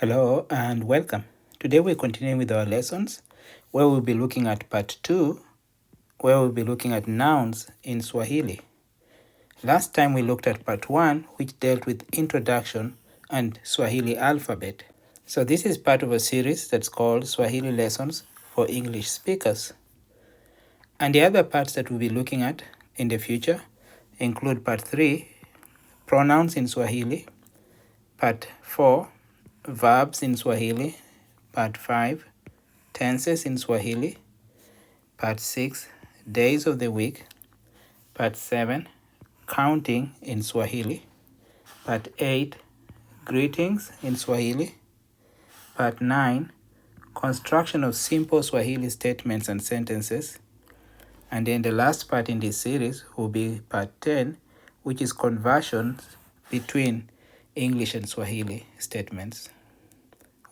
Hello and welcome. Today we're continuing with our lessons where we'll be looking at part 2, where we'll be looking at nouns in Swahili. Last time we looked at part 1, which dealt with introduction and Swahili alphabet. So this is part of a series that's called Swahili Lessons for English Speakers. And the other parts that we'll be looking at in the future include part 3, Pronouns in Swahili, part 4, Verbs in Swahili, part 5, Tenses in Swahili, part 6, Days of the Week, part 7, Counting in Swahili, part 8, Greetings in Swahili, part 9, Construction of simple Swahili statements and sentences, and then the last part in this series will be part 10, which is conversions between English and Swahili statements.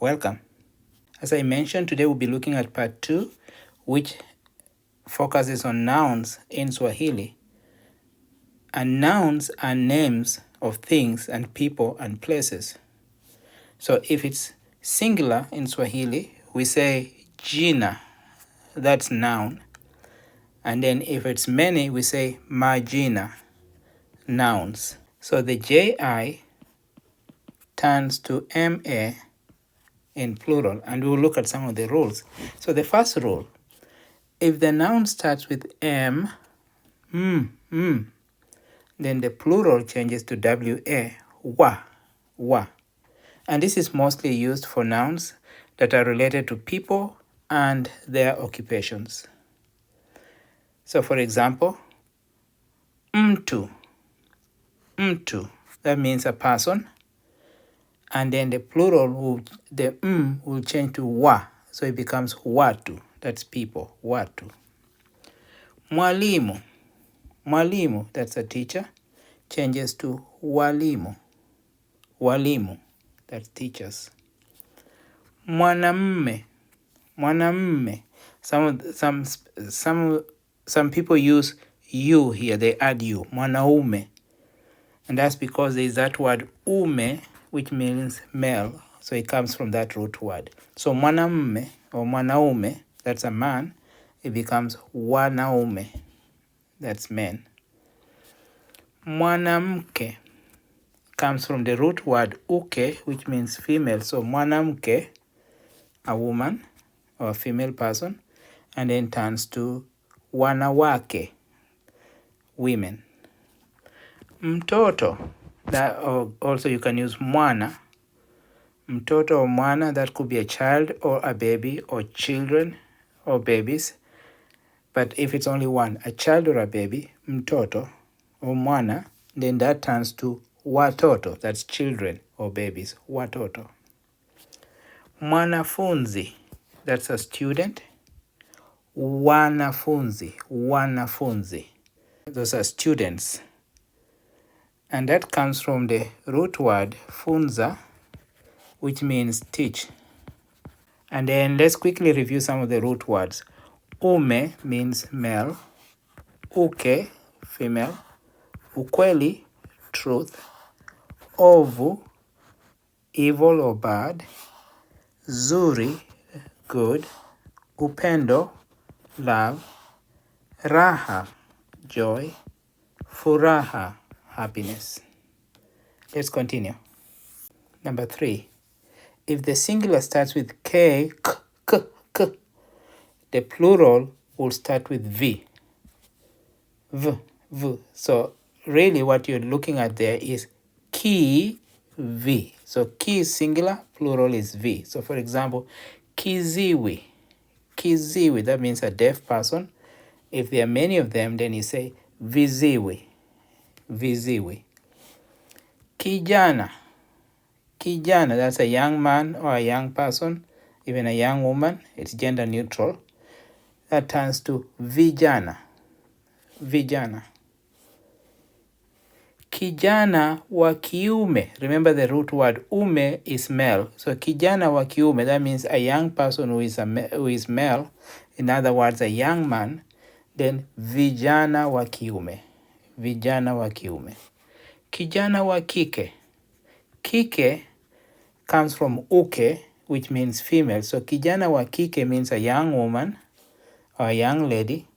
Welcome. As I mentioned, today we'll be looking at part 2, which focuses on nouns in Swahili. And nouns are names of things and people and places. So if it's singular in Swahili, we say jina, that's noun. And then if it's many, we say majina, nouns. So the ji turns to ma in plural, and we'll look at some of the rules. So the first rule, if the noun starts with m, then the plural changes to wa, wa. And this is mostly used for nouns that are related to people and their occupations. So for example, mtu, that means a person. And then the plural, the will change to wa. So it becomes watu. That's people, watu. Mwalimu, that's a teacher, changes to walimu. Walimu, that's teachers. Mwanamme. Some people use you here, they add you, mwanaume. And that's because there's that word ume, which means male. So it comes from that root word. So mwanamme or mwanaume, that's a man, it becomes wanaume, that's men. Mwanamke comes from the root word uke, which means female. So mwanamke, a woman or a female person, and then turns to wanawake, women. Mtoto, that also you can use mwana. Mtoto or mwana, that could be a child or a baby or children or babies. But if it's only one, a child or a baby, mtoto or mwana, then that turns to watoto, that's children or babies, watoto. Mwanafunzi, that's a student. Wanafunzi, those are students. And that comes from the root word funza, which means teach. And then let's quickly review some of the root words. Ume means male. Uke, female. Ukweli, truth. Ovu, evil or bad. Zuri, good. Upendo, love. Raha, joy. Furaha, happiness. Let's continue. Number 3. If the singular starts with k, k, the plural will start with v. V. So really what you're looking at there is ki, v. So ki is singular, plural is v. So for example, kiziwi, that means a deaf person. If there are many of them, then you say viziwi. Kijana, that's a young man or a young person, even a young woman, it's gender neutral. That turns to vijana. Kijana wa kiume, remember the root word ume is male. So kijana wa kiume, that means a young person who is male, in other words, a young man. Then vijana wa kiume. Kijana wa kike, comes from uke, which means female. So kijana wa kike means a young woman or a young lady.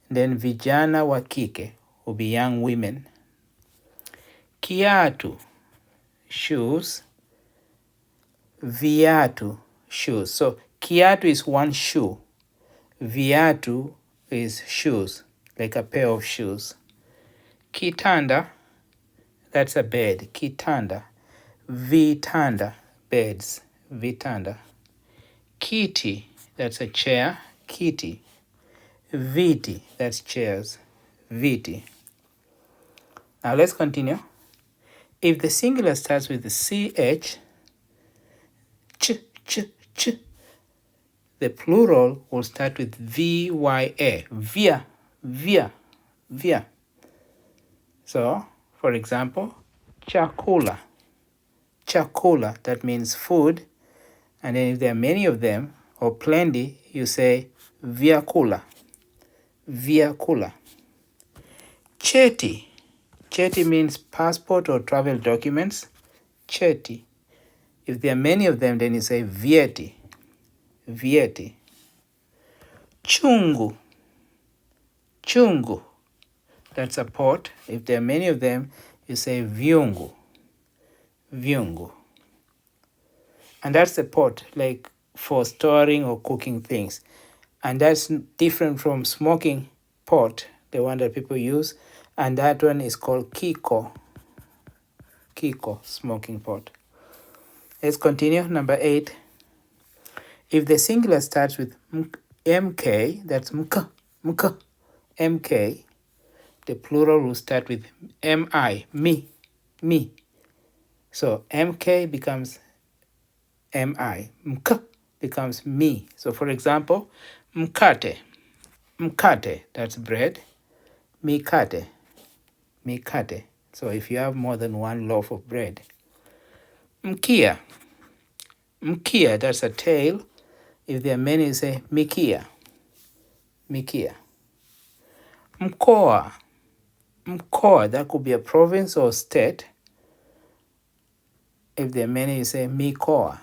Then vijana wa kike will be young women. Kiatu, shoes. Viatu, shoes. So kiatu is one shoe. Viatu is shoes, like a pair of shoes. Kitanda, that's a bed. Kitanda. Vitanda, beds. Vitanda. Kiti, that's a chair. Kiti. Viti, that's chairs. Viti. Now let's continue. If the singular starts with the ch, ch, the plural will start with vya, via. So, for example, chakula, that means food. And then if there are many of them, or plenty, you say vyakula. Cheti means passport or travel documents. Cheti. If there are many of them, then you say vyeti. Chungu, that's a pot. If there are many of them, you say vyungu. And that's the pot, like for storing or cooking things. And that's different from smoking pot, the one that people use. And that one is called kiko, smoking pot. Let's continue. Number 8. If the singular starts with mk, that's mk, the plural will start with mi, me. So mk becomes mi, mk becomes me. So for example, mkate, that's bread. Mikate. So if you have more than one loaf of bread. Mkia, that's a tail. If there are many, you say mikia. Mkoa, that could be a province or state. If there are many, you say mikoa.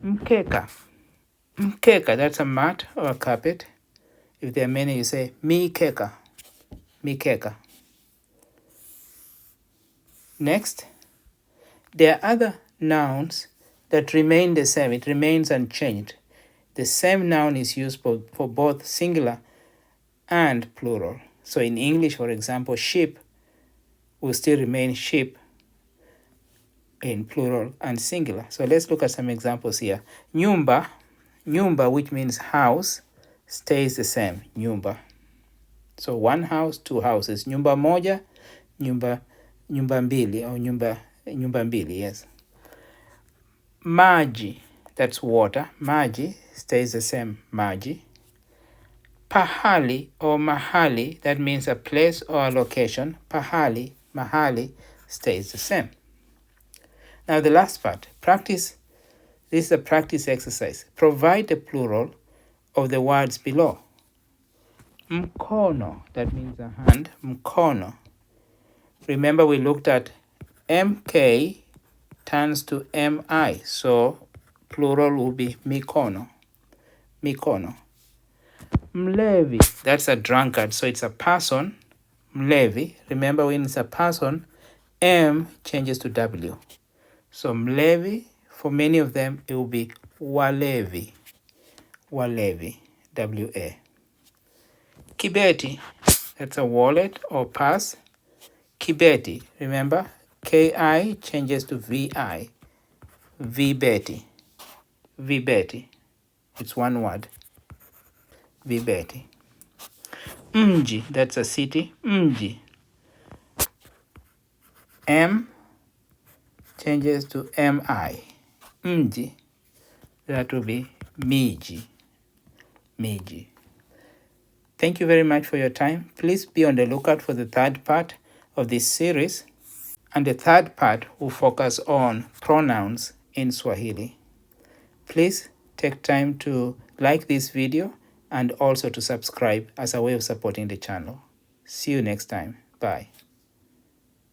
Mkeka, that's a mat or a carpet. If there are many, you say mikeka. Next, there are other nouns that remain the same. It remains unchanged. The same noun is used for both singular and plural. So in English, for example, sheep will still remain sheep in plural and singular. So let's look at some examples here. Nyumba, which means house, stays the same, nyumba. So one house, two houses. Nyumba moja, nyumba mbili, or nyumba mbili, yes. Maji, that's water. Maji stays the same, maji. Pahali or mahali, that means a place or a location. Pahali, mahali stays the same. Now the last part, practice. This is a practice exercise. Provide the plural of the words below. Mkono, that means a hand. Mkono. Remember we looked at mk turns to mi, so plural will be mikono. Mlevi, that's a drunkard, so it's a person. Mlevi, remember when it's a person, m changes to w. So mlevi, for many of them, it will be walevi, wa. Kibeti, that's a wallet or purse. Kibeti, remember, ki changes to vi. Vibeti, it's one word. Vibeti. Mji, that's a city. Mji, m changes to mi. Mji, that will be miji. Thank you very much for your time. Please be on the lookout for the third part of this series. And the third part will focus on pronouns in Swahili. Please take time to like this video and also to subscribe as a way of supporting the channel. See you next time. Bye.